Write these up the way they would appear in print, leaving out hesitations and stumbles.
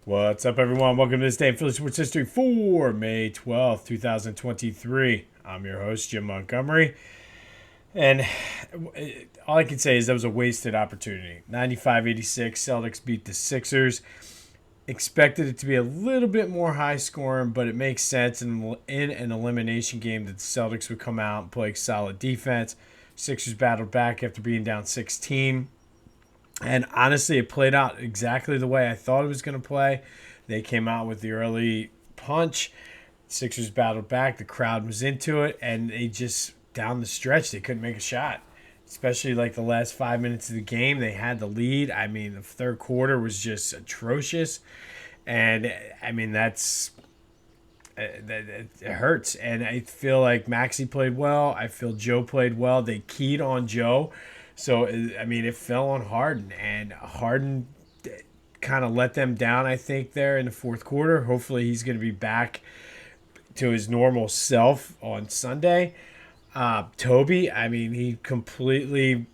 What's up, everyone? Welcome to this day in Philly Sports History for May 12th, 2023. I'm your host, Jim Montgomery. And all I can say is that was a wasted opportunity. 95-86, Celtics beat the Sixers. Expected it to be a little bit more high scoring, but it makes sense in an elimination game that the Celtics would come out and play solid defense. Sixers battled back after being down 16. And honestly, it played out exactly the way I thought it was going to play. They came out with the early punch. Sixers battled back. The crowd was into it. And they just, down the stretch, they couldn't make a shot. Especially like the last 5 minutes of the game, they had the lead. I mean, the third quarter was just atrocious. And I mean, it hurts. And I feel like Maxey played well. I feel Joe played well. They keyed on Joe. So, I mean, it fell on Harden, and Harden kind of let them down, I think, there in the fourth quarter. Hopefully, he's going to be back to his normal self on Sunday. Toby, I mean, he completely.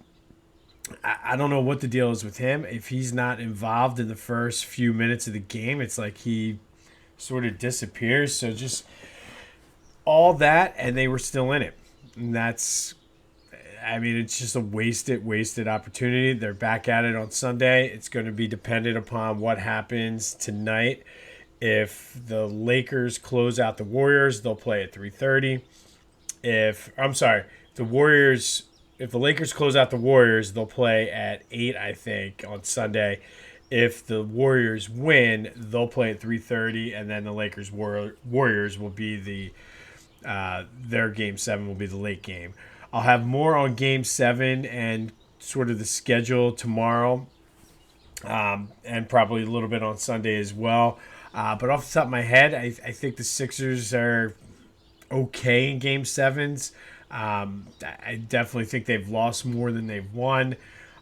I don't know what the deal is with him. If he's not involved in the first few minutes of the game, it's like he sort of disappears. So, just all that, and they were still in it. And it's just a wasted opportunity. They're back at it on Sunday. It's going to be dependent upon what happens tonight. If the Lakers close out the Warriors, they'll play at 3:30. If the Lakers close out the Warriors, they'll play at 8, I think, on Sunday. If the Warriors win, they'll play at 3:30, and then the Lakers Warriors will be their game 7 will be the late game. I'll have more on Game 7 and sort of the schedule tomorrow, and probably a little bit on Sunday as well. But off the top of my head, I think the Sixers are okay in Game 7s. I definitely think they've lost more than they've won.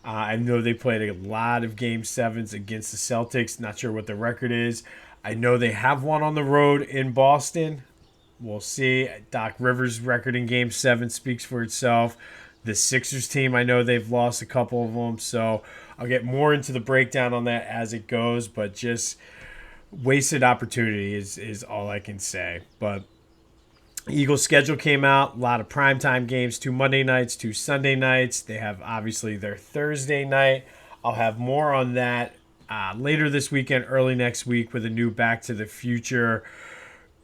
I know they played a lot of Game 7s against the Celtics. Not sure what the record is. I know they have one on the road in Boston. We'll see. Doc Rivers' record in Game 7 speaks for itself. The Sixers team, I know they've lost a couple of them, so I'll get more into the breakdown on that as it goes, but just wasted opportunity is all I can say. But Eagles' schedule came out. A lot of primetime games, 2 Monday nights, 2 Sunday nights. They have, obviously, their Thursday night. I'll have more on that later this weekend, early next week, with a new Back to the Future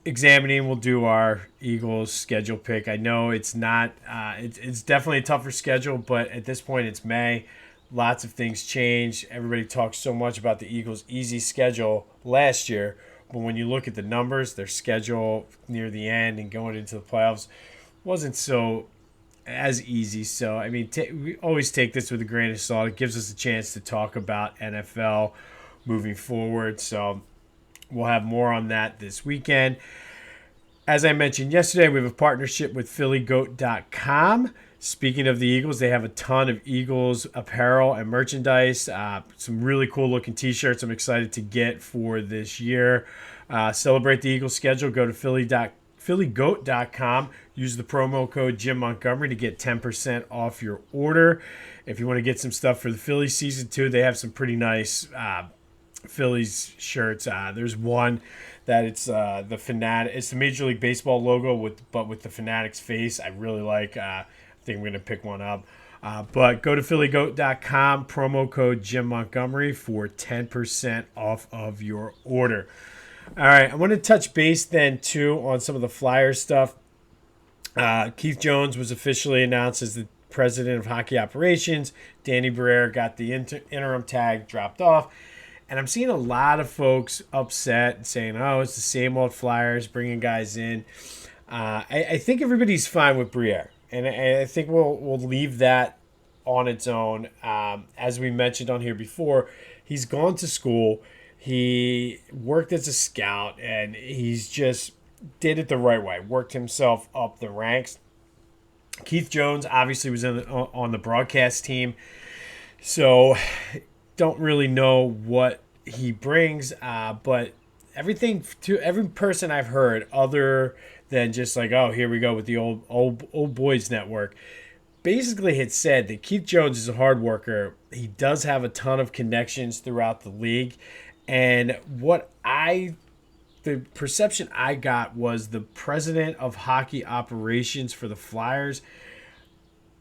examining. We'll do our Eagles schedule pick. I know it's not it's definitely a tougher schedule, but at this point it's May. Lots of things change. Everybody talks so much about the Eagles' easy schedule last year, but when you look at the numbers, their schedule near the end and going into the playoffs wasn't so as easy. So I mean, we always take this with a grain of salt. It gives us a chance to talk about NFL moving forward. So we'll have more on that this weekend. As I mentioned yesterday, we have a partnership with PhillyGoat.com. Speaking of the Eagles, they have a ton of Eagles apparel and merchandise. Some really cool looking t-shirts I'm excited to get for this year. Celebrate the Eagles schedule. Go to PhillyGoat.com. Use the promo code Jim Montgomery to get 10% off your order. If you want to get some stuff for the Phillies season 2, they have some pretty nice Phillies shirts. There's one that it's the Fanatic. It's the Major League Baseball logo with the Fanatics face. I really like. I think I'm gonna pick one up. But go to PhillyGoat.com, promo code Jim Montgomery for 10% off of your order. All right, I want to touch base then too on some of the Flyers stuff. Keith Jones was officially announced as the president of hockey operations. Danny Briere got the interim tag dropped off. And I'm seeing a lot of folks upset saying, oh, it's the same old Flyers bringing guys in. I think everybody's fine with Briere. And I think we'll leave that on its own. As we mentioned on here before, he's gone to school. He worked as a scout, and he's just did it the right way. Worked himself up the ranks. Keith Jones obviously was on the broadcast team. So don't really know what he brings, but everything to every person I've heard, other than just like, oh, here we go with the old boys network, basically had said that Keith Jones is a hard worker. He does have a ton of connections throughout the league, And the perception I got was the president of hockey operations for the Flyers.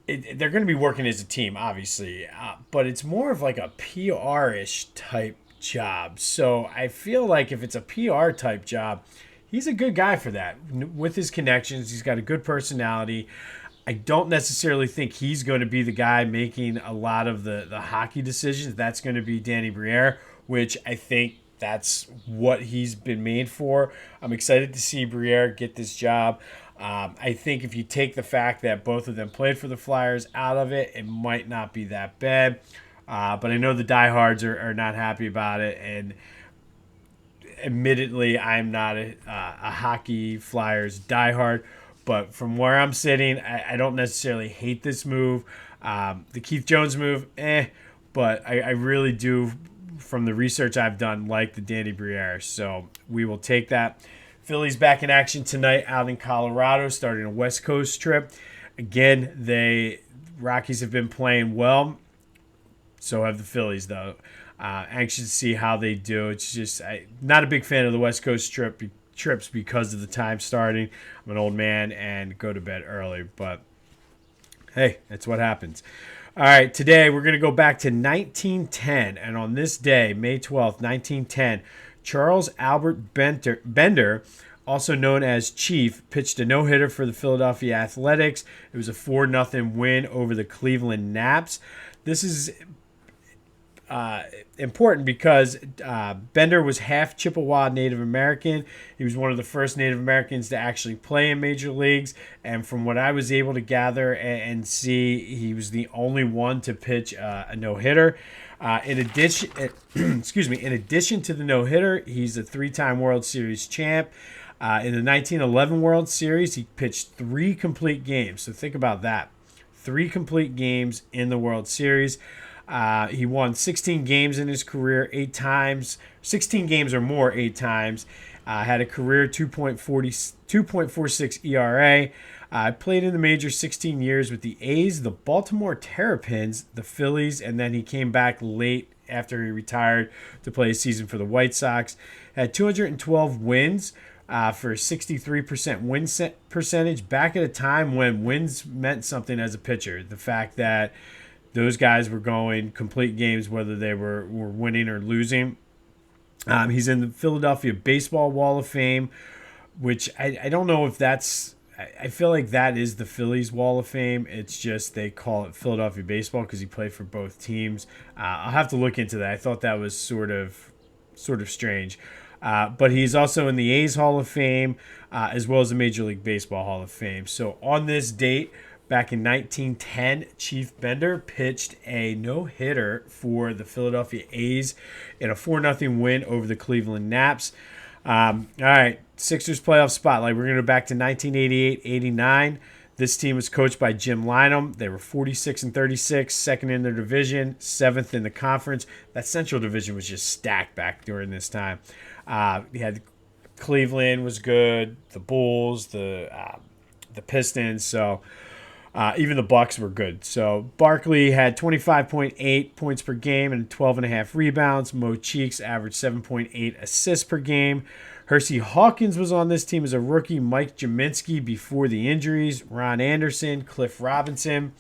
They're going to be working as a team, obviously, but it's more of like a PR-ish type job. So I feel like if it's a PR type job, he's a good guy for that. With his connections, he's got a good personality. I don't necessarily think he's going to be the guy making a lot of the hockey decisions. That's going to be Danny Briere, which I think that's what he's been made for. I'm excited to see Briere get this job. I think if you take the fact that both of them played for the Flyers out of it, it might not be that bad. But I know the diehards are not happy about it. And admittedly, I'm not a hockey Flyers diehard. But from where I'm sitting, I don't necessarily hate this move. The Keith Jones move, but I really do, from the research I've done, like the Danny Briere. So we will take that. Phillies back in action tonight out in Colorado, starting a West Coast trip. Again, Rockies have been playing well. So have the Phillies, though. Anxious to see how they do. It's just not a big fan of the West Coast trips because of the time starting. I'm an old man and go to bed early, but hey, that's what happens. All right, today we're going to go back to 1910, and on this day, May 12th, 1910, Charles Albert Bender, also known as Chief, pitched a no-hitter for the Philadelphia Athletics. It was a 4-0 win over the Cleveland Naps. This is important because Bender was half Chippewa Native American. He was one of the first Native Americans to actually play in major leagues, and from what I was able to gather and see, he was the only one to pitch a no-hitter. In addition to the no-hitter, he's a 3-time World Series champ. In the 1911 World Series, he pitched 3 complete games. So think about that. 3 complete games in the World Series. He won 16 games in his career 8 times, 16 games or more 8 times. Had a career 2.46 ERA. Played in the majors 16 years with the A's, the Baltimore Terrapins, the Phillies, and then he came back late after he retired to play a season for the White Sox. Had 212 wins for a 63% win percentage back at a time when wins meant something as a pitcher. The fact that those guys were going complete games whether they were winning or losing. He's in the Philadelphia Baseball Wall of Fame, which I don't know if that's... I feel like that is the Phillies Wall of Fame. It's just they call it Philadelphia Baseball because he played for both teams. I'll have to look into that. I thought that was sort of strange. But he's also in the A's Hall of Fame as well as the Major League Baseball Hall of Fame. So on this date, back in 1910, Chief Bender pitched a no-hitter for the Philadelphia A's in a 4-0 win over the Cleveland Naps. All right, Sixers playoff spotlight. We're going to go back to 1988-89. This team was coached by Jim Lynam. They were 46-36, second in their division, 7th in the conference. That Central Division was just stacked back during this time. We had Cleveland was good, the Bulls, the Pistons. So even the Bucks were good. So Barkley had 25.8 points per game and 12.5 rebounds. Mo Cheeks averaged 7.8 assists per game. Hersey Hawkins was on this team as a rookie. Mike Jaminski before the injuries. Ron Anderson, Cliff Robinson.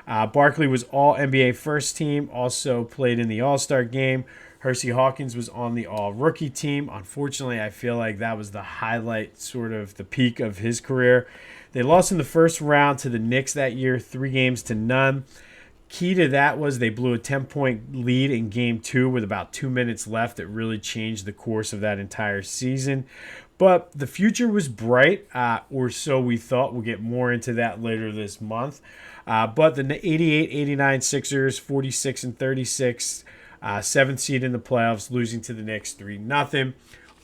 Barkley was all NBA first team. Also played in the All-Star game. Hersey Hawkins was on the all-rookie team. Unfortunately, I feel like that was the highlight, sort of the peak of his career. They lost in the first round to the Knicks that year, 3-0. Key to that was they blew a 10-point lead in Game 2 with about 2 minutes left. It really changed the course of that entire season. But the future was bright, or so we thought. We'll get more into that later this month. But the 88-89 Sixers, 46-36, 7th seed in the playoffs, losing to the Knicks 3-0.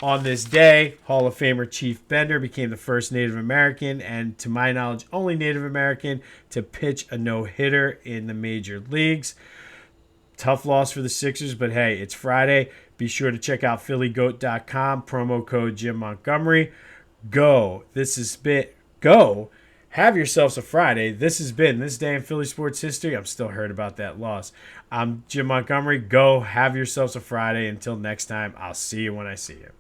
On this day, Hall of Famer Chief Bender became the first Native American and, to my knowledge, only Native American to pitch a no-hitter in the major leagues. Tough loss for the Sixers, but hey, it's Friday. Be sure to check out PhillyGoat.com, promo code Jim Montgomery. Go. This is Go Have yourselves a Friday. This has been This Day in Philly Sports History. I'm still hurt about that loss. I'm Jim Montgomery. Go have yourselves a Friday. Until next time, I'll see you when I see you.